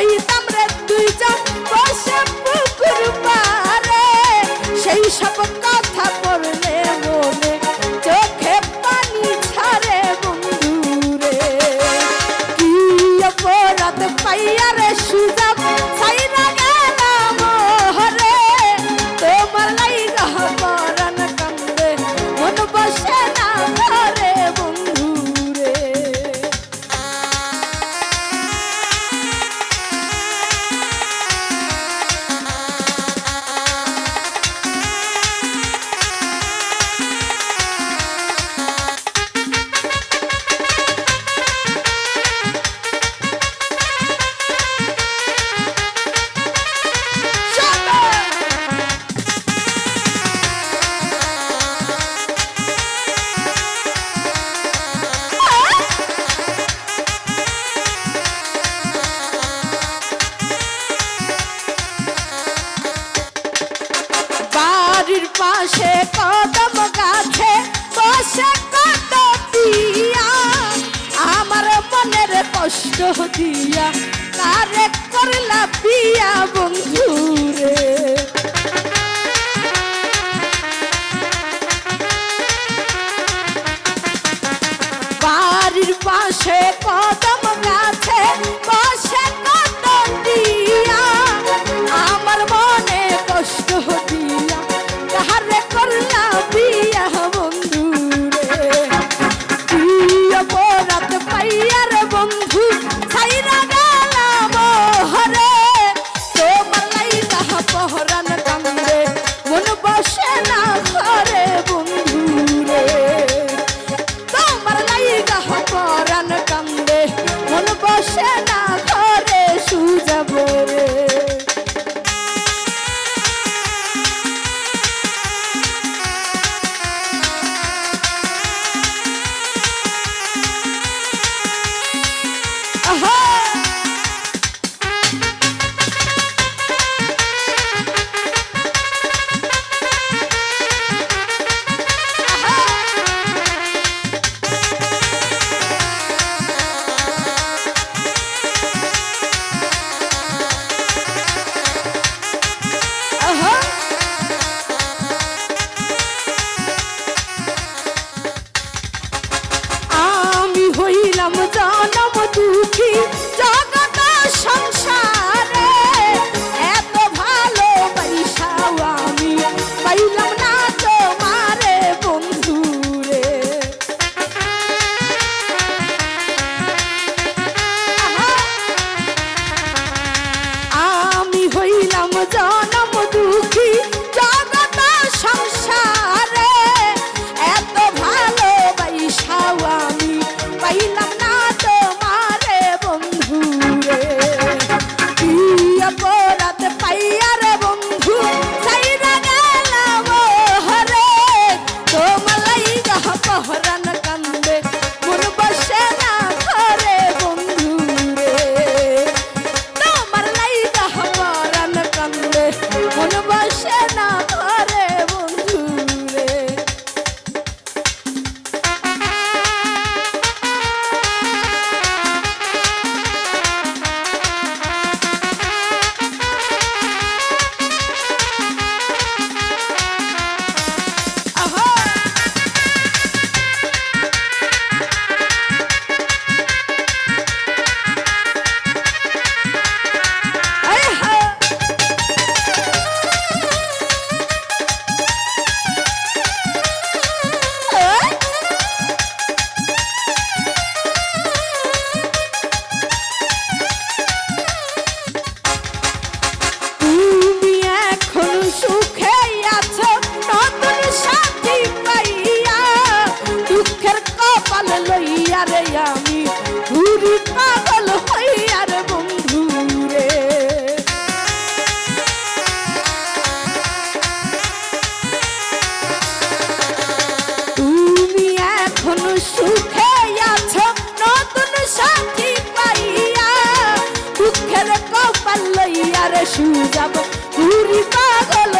পাইতাম রে দুইজন বসে পুকুর পারে সেই সব কথা পড়লে মনে চোখে পানি ছাড়ে বন্ধুরে কি অপরাধ পাইয়া রে সুযোগ ছাইরা গেলাম হরে তোমার লাইগা পরাণ কান্দে মন বসে না ঘরে বন্ধুরে বাড়ির পাশে কদম গাছে বসে কত পিয়া আমার মনের কষ্ট দিয়া কারে করলা পিয়া বন্ধুরে বাড়ির পাশে কদম গাছে বসে কত দিয়া আমার মনে কষ্ট দিয়া কারে করলা বিয়া বন্ধুরে কি অপরাধ পাইয়া রে বন্ধু ছাইরা গেলাম হরে তোমার লাইগা পরাণ কান্দে মন বসে না ঘরে বন্ধুরে তোমার লাইগা পরাণ কান্দে মন বসে না ঘরে সুযাবো রে আমি হইলাম জনম দুঃখী জগৎ সংসারে এত ভালোবাসাও আমি পাইলাম না তোমারে বন্ধুরে আমি হইলাম জনম দুঃখী জগৎ সংসারে এত ভালোবাসাও আমি পাইলাম না তোমারে বন্ধুরে কি অপরাধ পাইয়া রে বন্ধু ছাইরা গেলাম হরে তোমার লাইগা পরাণ কান্দে মন বসে না ঘরে বন্ধুরে তোমার লাইগা পরাণ কান্দে মন বসে না ঘরে বন্ধুরে আমি ঘুরি পাগল হইয়া রে বন্ধুরে তুমি এখন সুখে আছো নতুন সাথী পাইয়া দুঃখের কপাল লইয়া রে সুযাব ঘুরি পাগল